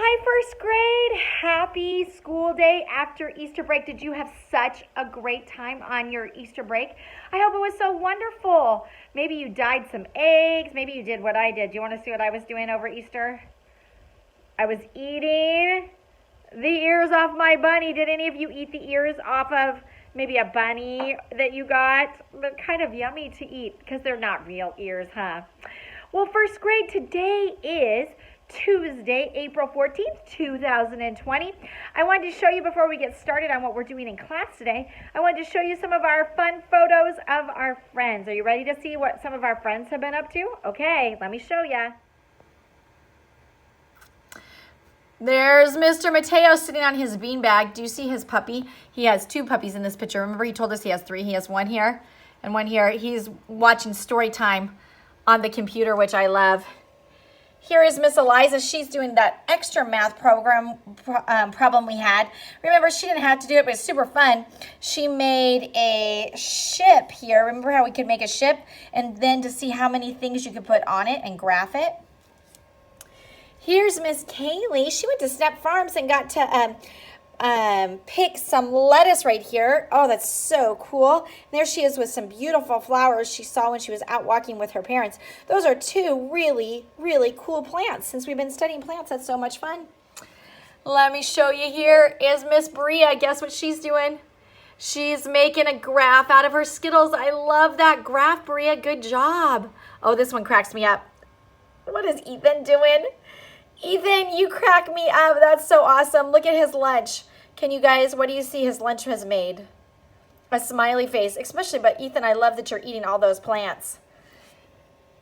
Hi, first grade. Happy school day after Easter break. Did you have such a great time on your Easter break? I hope it was so wonderful. Maybe you dyed some eggs. Maybe you did what I did. Do you want to see what I was doing over Easter? I was eating the ears off my bunny. Did any of you eat the ears off of maybe a bunny that you got? They're kind of yummy to eat because they're not real ears, huh? Well, first grade, today is Tuesday, April 14th, 2020. I wanted to show you before we get started on what we're doing in class today, I wanted to show you some of our fun photos of our friends. Are you ready to see what some of our friends have been up to? Okay, let me show you. There's Mr. Mateo sitting on his beanbag. Do you see his puppy? He has two puppies in this picture. Remember he told us he has three. He has one here and one here. He's watching story time on the computer, which I love. Here is Miss Eliza. She's doing that extra math problem we had. Remember, she didn't have to do it, but it's super fun. She made a ship here. Remember how we could make a ship? And then to see how many things you could put on it and graph it. Here's Miss Kaylee. She went to Snap Farms and got to pick some lettuce right here. Oh, that's so cool. And there she is with some beautiful flowers she saw when she was out walking with her parents. Those are two really, really cool plants. Since we've been studying plants, that's so much fun. Let me show you. Here is Miss Bria. Guess what she's doing? She's making a graph out of her Skittles. I love that graph, Bria. Good job. Oh, this one cracks me up. What is Ethan doing? Ethan, you crack me up. That's so awesome. Look at his lunch. Can you guys, what do you see his lunch has made? A smiley face, especially, but Ethan, I love that you're eating all those plants.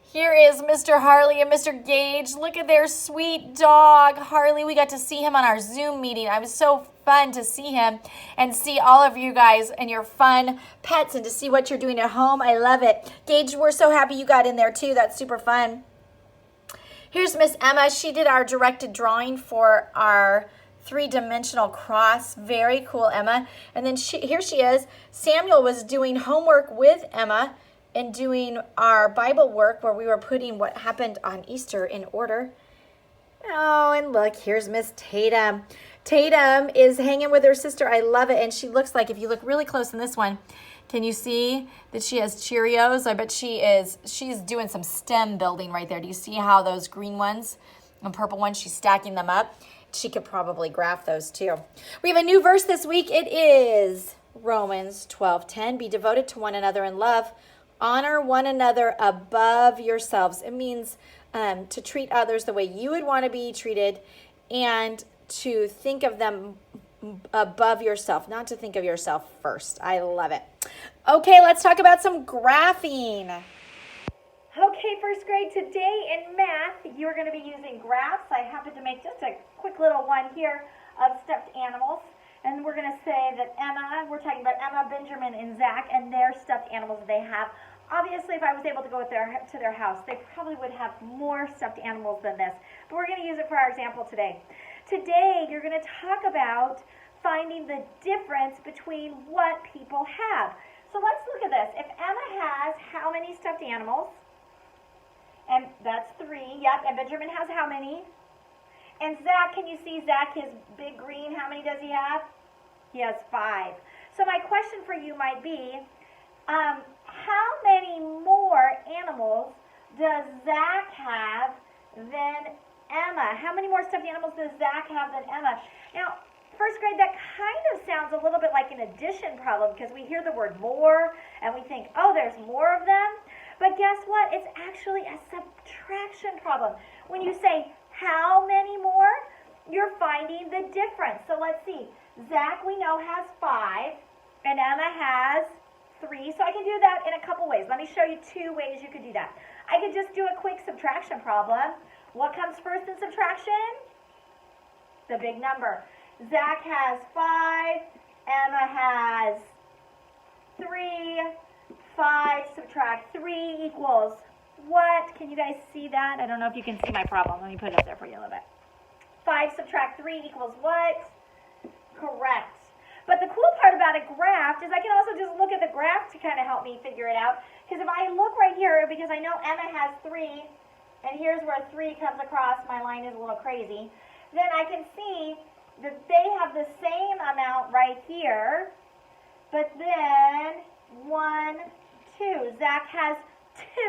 Here is Mr. Harley and Mr. Gage. Look at their sweet dog, Harley. We got to see him on our Zoom meeting. It was so fun to see him and see all of you guys and your fun pets and to see what you're doing at home. I love it. Gage, we're so happy you got in there too. That's super fun. Here's Miss Emma. She did our directed drawing for our three-dimensional cross. Very cool, Emma. And then here she is. Samuel was doing homework with Emma and doing our Bible work where we were putting what happened on Easter in order. Oh, and look, here's Miss Tatum. Tatum is hanging with her sister. I love it. And she looks like, if you look really close in this one, can you see that she has Cheerios? I bet she's doing some stem building right there. Do you see how those green ones and purple ones, she's stacking them up? She could probably graph those too. We have a new verse this week. It is Romans 12:10. Be devoted to one another in love. Honor one another above yourselves. It means to treat others the way you would want to be treated and to think of them above yourself, not to think of yourself first. I love it. Okay, let's talk about some graphing. Okay, first grade, today in math, you're going to be using graphs. I happen to make just a quick little one here of stuffed animals. And we're going to say that we're talking about Emma, Benjamin, and Zach, and their stuffed animals they have. Obviously, if I was able to go to their house, they probably would have more stuffed animals than this. But we're going to use it for our example today. Today, you're going to talk about finding the difference between what people have. So let's look at this. If Emma has how many stuffed animals? And that's 3. Yep. And Benjamin has how many? And Zach, can you see Zach, his big green, how many does he have? He has 5. So my question for you might be, how many more animals does Zach have than Emma? How many more stuffed animals does Zach have than Emma? Now, first grade, that kind of sounds a little bit like an addition problem because we hear the word more and we think, oh, there's more of them. But guess what? It's actually a subtraction problem. When you say how many more, you're finding the difference. So let's see. Zach, we know, has 5 and Emma has 3. So I can do that in a couple ways. Let me show you 2 ways you could do that. I could just do a quick subtraction problem. What comes first in subtraction? The big number. Zach has 5, Emma has 3, 5 subtract 3 equals what? Can you guys see that? I don't know if you can see my problem. Let me put it up there for you a little bit. 5 subtract 3 equals what? Correct. But the cool part about a graph is I can also just look at the graph to kind of help me figure it out. Because if I look right here, because I know Emma has 3, and here's where 3 comes across, my line is a little crazy. then I can see that they have the same amount right here, but then 1, 2. Zach has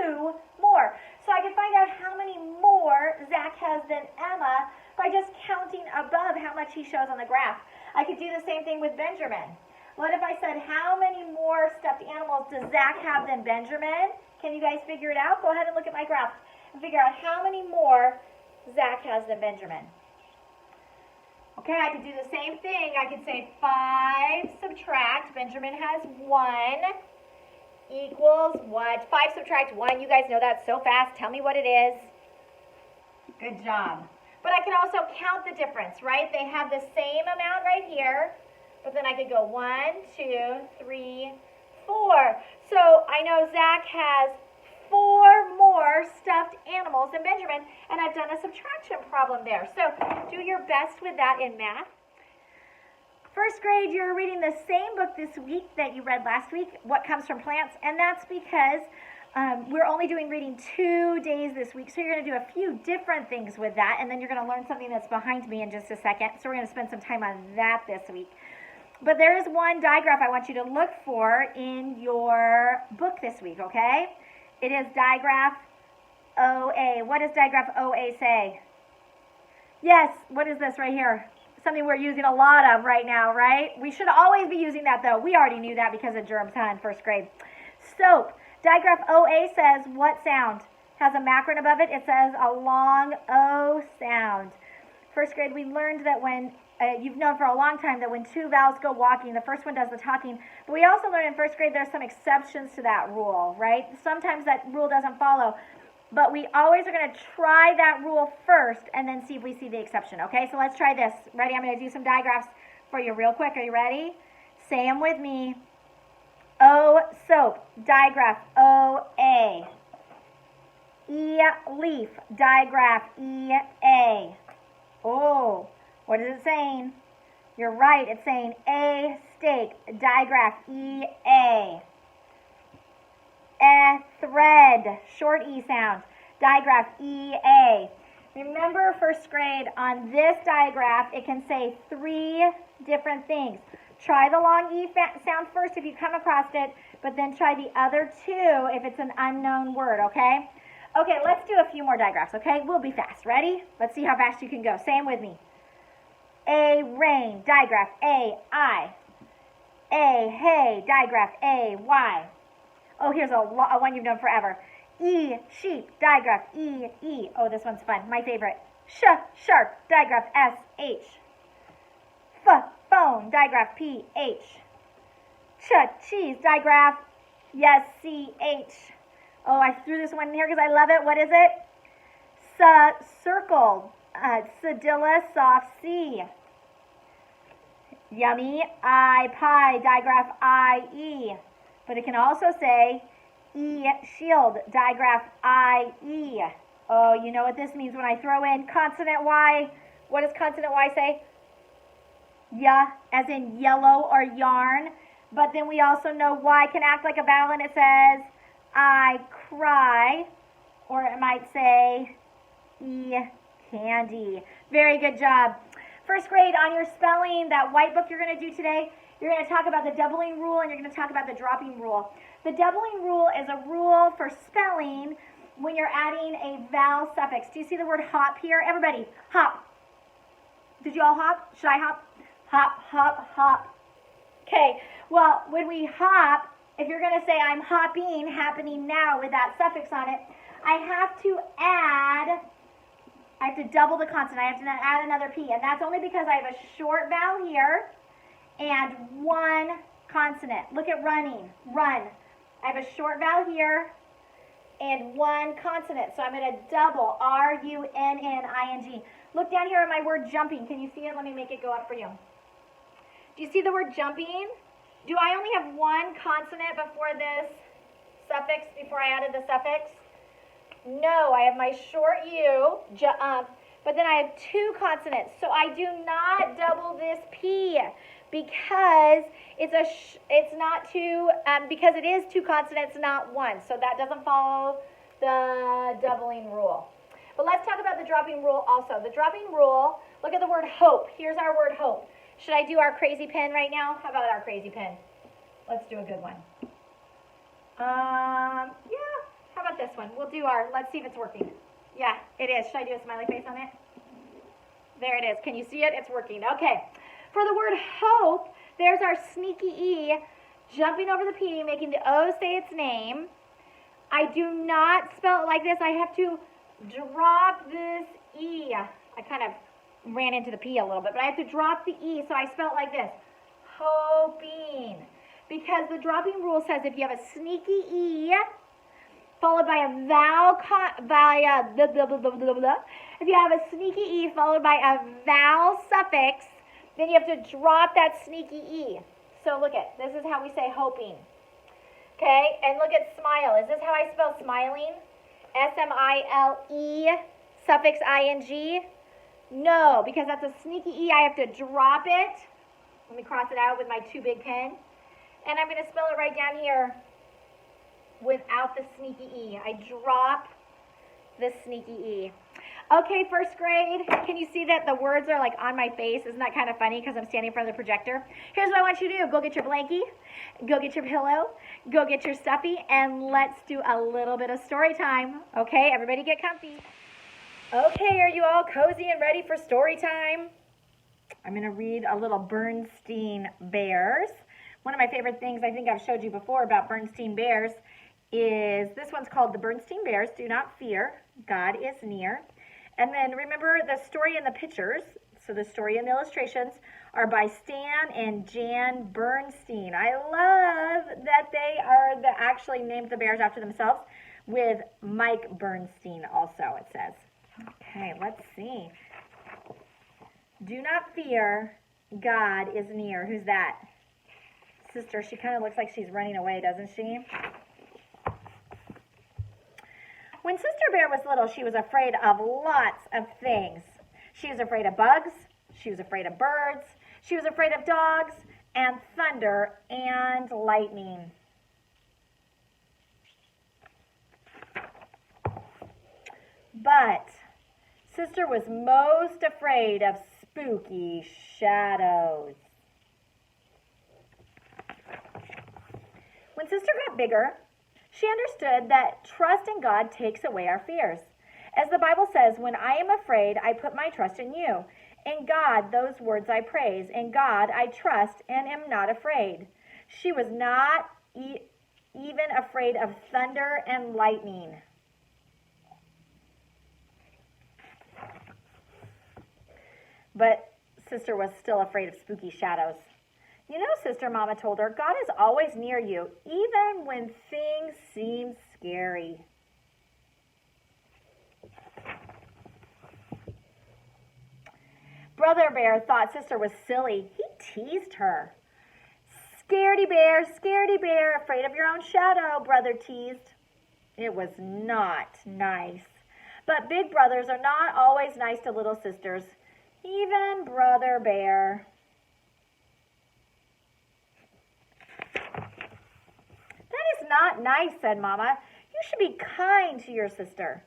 2 more. So I can find out how many more Zach has than Emma by just counting above how much he shows on the graph. I could do the same thing with Benjamin. What if I said, how many more stuffed animals does Zach have than Benjamin? Can you guys figure it out? Go ahead and look at my graph and figure out how many more Zach has than Benjamin. Okay, I could do the same thing. I could say 5 subtract, Benjamin has 1, equals what? 5 subtract 1, you guys know that so fast. Tell me what it is. Good job. But I can also count the difference, right? They have the same amount right here, but then I could go 1, 2, 3, 4. So I know Zach has 4 more stuffed animals than Benjamin, and I've done a subtraction problem there. So do your best with that in math. First grade, you're reading the same book this week that you read last week, What Comes from Plants, and that's because we're only doing reading 2 days this week, so you're going to do a few different things with that, and then you're going to learn something that's behind me in just a second, so we're going to spend some time on that this week. But there is one digraph I want you to look for in your book this week, okay? It is digraph OA. What does digraph OA say? Yes, what is this right here? Something we're using a lot of right now, right? We should always be using that, though. We already knew that because of germs, huh, in first grade. Soap. Digraph OA says what sound? Has a macron above it. It says a long O sound. First grade, we learned that when, you've known for a long time that when 2 vowels go walking, the first one does the talking. But we also learned in first grade there's some exceptions to that rule, right? Sometimes that rule doesn't follow. But we always are going to try that rule first and then see if we see the exception, okay? So let's try this. Ready? I'm going to do some digraphs for you real quick. Are you ready? Say them with me. O, soap. Digraph, O-A. E, leaf. Digraph, E-A. Oh, what is it saying? You're right. It's saying A, steak. Digraph, E-A. Thread, short E sound, digraph E-A. Remember first grade, on this digraph, it can say 3 different things. Try the long E sound first if you come across it, but then try the other 2 if it's an unknown word, okay? Okay, let's do a few more digraphs, okay? We'll be fast. Ready? Let's see how fast you can go. Say them with me. A, rain, digraph A-I. A, hay, digraph A-Y. Oh, here's a one you've known forever. E, sheep, digraph E-E. Oh, this one's fun. My favorite. Sharp, digraph S-H. Phone, digraph P-H. Cheese, digraph, yes, C-H. Oh, I threw this one in here because I love it. What is it? Circle, cedilla, soft C. Yummy, pie, digraph I-E. But it can also say E, shield, digraph I-E. Oh, you know what this means when I throw in consonant Y. What does consonant Y say? Yeah, as in yellow or yarn. But then we also know Y can act like a vowel and it says I cry. Or it might say E, candy. Very good job. First grade, on your spelling, that white book you're going to do today, you're going to talk about the doubling rule and you're going to talk about the dropping rule. The doubling rule is a rule for spelling when you're adding a vowel suffix. Do you see the word hop here? Everybody, hop. Did you all hop? Should I hop? Hop, hop, hop. Okay, well, when we hop, if you're going to say I'm hopping, happening now with that suffix on it, I have to double the consonant. I have to add another P, and that's only because I have a short vowel here and 1 consonant. Look at running, run. I have a short vowel here and 1 consonant, so I'm going to double R-U-N-N-I-N-G. Look down here at my word jumping. Can you see it? Let me make it go up for you. Do you see the word jumping? Do I only have 1 consonant before this suffix, before I added the suffix? No, I have my short U, but then I have 2 consonants. So I do not double this P because because it is 2 consonants, not 1. So that doesn't follow the doubling rule. But let's talk about the dropping rule also. The dropping rule, look at the word hope. Here's our word hope. Should I do our crazy pen right now? How about our crazy pen? Let's do a good one. Yeah. How about this one? We'll do our, let's see if it's working. Yeah, it is. Should I do a smiley face on it? There it is. Can you see it? It's working. Okay. For the word hope, there's our sneaky E jumping over the P, making the O say its name. I do not spell it like this. I have to drop this E. I kind of ran into the P a little bit, but I have to drop the E, so I spell it like this. Hoping. Because the dropping rule says if you have a sneaky E followed by a vowel, if you have a sneaky E followed by a vowel suffix, then you have to drop that sneaky E. So look at, this is how we say hoping. Okay, and look at smile. Is this how I spell smiling? S-M-I-L-E, suffix I-N-G? No, because that's a sneaky E. I have to drop it. Let me cross it out with my two big pen. And I'm going to spell it right down here without the sneaky E. I drop the sneaky E. Okay, first grade, can you see that the words are like on my face? Isn't that kind of funny because I'm standing in front of the projector? Here's what I want you to do. Go get your blankie, go get your pillow, go get your stuffy, and let's do a little bit of story time. Okay, everybody get comfy. Okay, are you all cozy and ready for story time? I'm going to read a little Bernstein Bears. One of my favorite things I think I've showed you before about Bernstein Bears is this one's called The Bernstein Bears Do Not Fear, God is Near. And then remember the story and the pictures, so the story and the illustrations are by Stan and Jan Bernstein. I love that they are actually named the bears after themselves with Mike Bernstein also, it says. Okay, let's see. Do not fear, God is near. Who's that? Sister, she kind of looks like she's running away, doesn't she? When Sister Bear was little, she was afraid of lots of things. She was afraid of bugs. She was afraid of birds. She was afraid of dogs and thunder and lightning. But Sister was most afraid of spooky shadows. When Sister got bigger, she understood that trust in God takes away our fears. As the Bible says, when I am afraid, I put my trust in you. In God, those words I praise. In God, I trust and am not afraid. She was not even afraid of thunder and lightning. But Sister was still afraid of spooky shadows. You know, Sister, Mama told her, God is always near you, even when things seem scary. Brother Bear thought Sister was silly. He teased her. Scaredy bear, afraid of your own shadow, Brother teased. It was not nice. But big brothers are not always nice to little sisters, even Brother Bear. That is not nice, said Mama. You should be kind to your sister.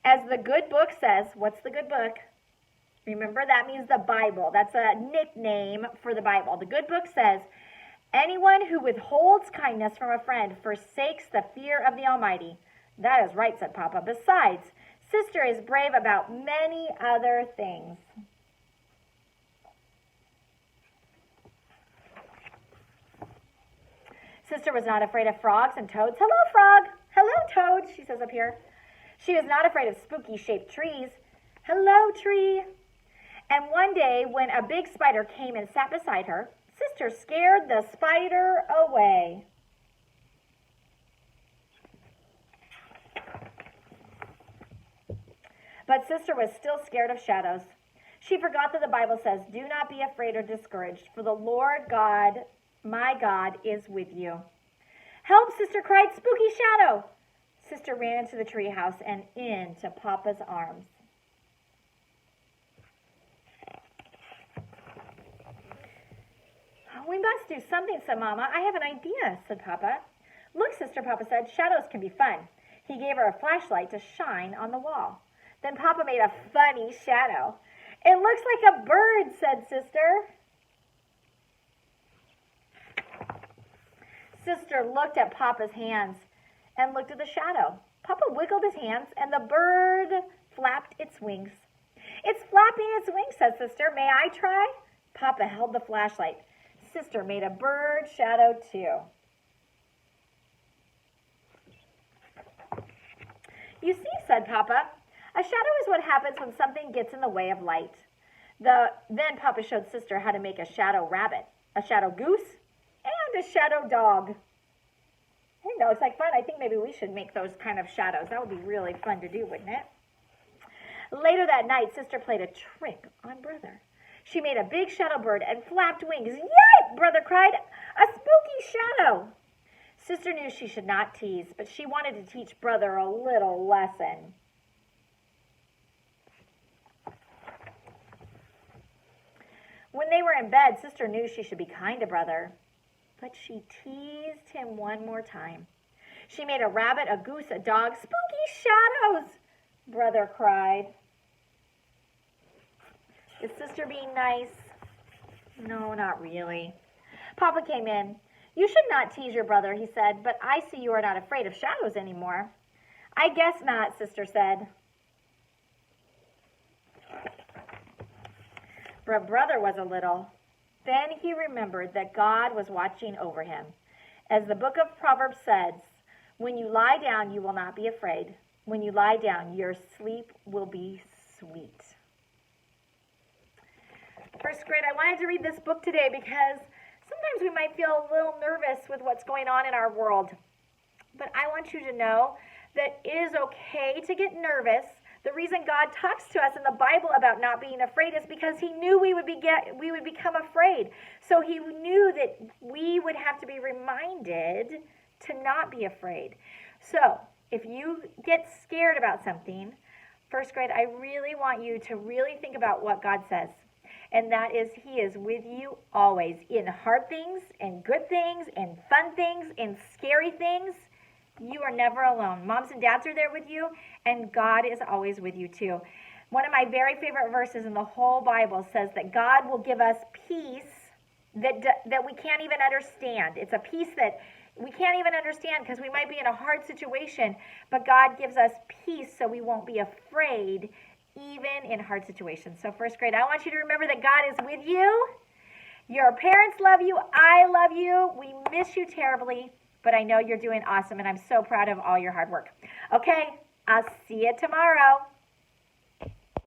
As the good book says, what's the good book? Remember, that means the Bible. That's a nickname for the Bible. The good book says, anyone who withholds kindness from a friend forsakes the fear of the Almighty. That is right, said Papa. Besides, Sister is brave about many other things. Sister was not afraid of frogs and toads. Hello, frog. Hello, toad, she says up here. She was not afraid of spooky-shaped trees. Hello, tree. And one day, when a big spider came and sat beside her, Sister scared the spider away. But Sister was still scared of shadows. She forgot that the Bible says, do not be afraid or discouraged, for the Lord God, my God, is with you. Help, Sister cried, spooky shadow. Sister ran into the treehouse and into Papa's arms. We must do something, said Mama. I have an idea, said Papa. Look, Sister, Papa said, shadows can be fun. He gave her a flashlight to shine on the wall. Then Papa made a funny shadow. It looks like a bird, said Sister. Sister looked at Papa's hands and looked at the shadow. Papa wiggled his hands and the bird flapped its wings. It's flapping its wings, said Sister. May I try? Papa held the flashlight. Sister made a bird shadow too. You see, said Papa, a shadow is what happens when something gets in the way of light. Then Papa showed Sister how to make a shadow rabbit, a shadow goose, and a shadow dog. I know, it's like fun. I think maybe we should make those kind of shadows. That would be really fun to do, wouldn't it? Later that night, Sister played a trick on Brother. She made a big shadow bird and flapped wings. Yay! Brother cried. A spooky shadow. Sister knew she should not tease, but she wanted to teach Brother a little lesson. When they were in bed, Sister knew she should be kind to Brother, but she teased him one more time. She made a rabbit, a goose, a dog. Spooky shadows, Brother cried. Is Sister being nice? No, not really. Papa came in. You should not tease your brother, he said, but I see you are not afraid of shadows anymore. I guess not, Sister said. But Brother was a little. Then he remembered that God was watching over him. As the book of Proverbs says, when you lie down, you will not be afraid. When you lie down, your sleep will be sweet. First grade, I wanted to read this book today because sometimes we might feel a little nervous with what's going on in our world. But I want you to know that it is okay to get nervous. The reason God talks to us in the Bible about not being afraid is because he knew we would become afraid. So he knew that we would have to be reminded to not be afraid. So if you get scared about something, first grade, I really want you to really think about what God says. And that is, he is with you always, in hard things, and good things, and fun things, and scary things. You are never alone. Moms and dads are there with you, and God is always with you too. One of my very favorite verses in the whole Bible says that God will give us peace that we can't even understand. It's a peace that we can't even understand because we might be in a hard situation, but God gives us peace so we won't be afraid even in hard situations. So first grade, I want you to remember that God is with you. Your parents love you. I love you. We miss you terribly, but I know you're doing awesome, and I'm so proud of all your hard work. Okay, I'll see you tomorrow.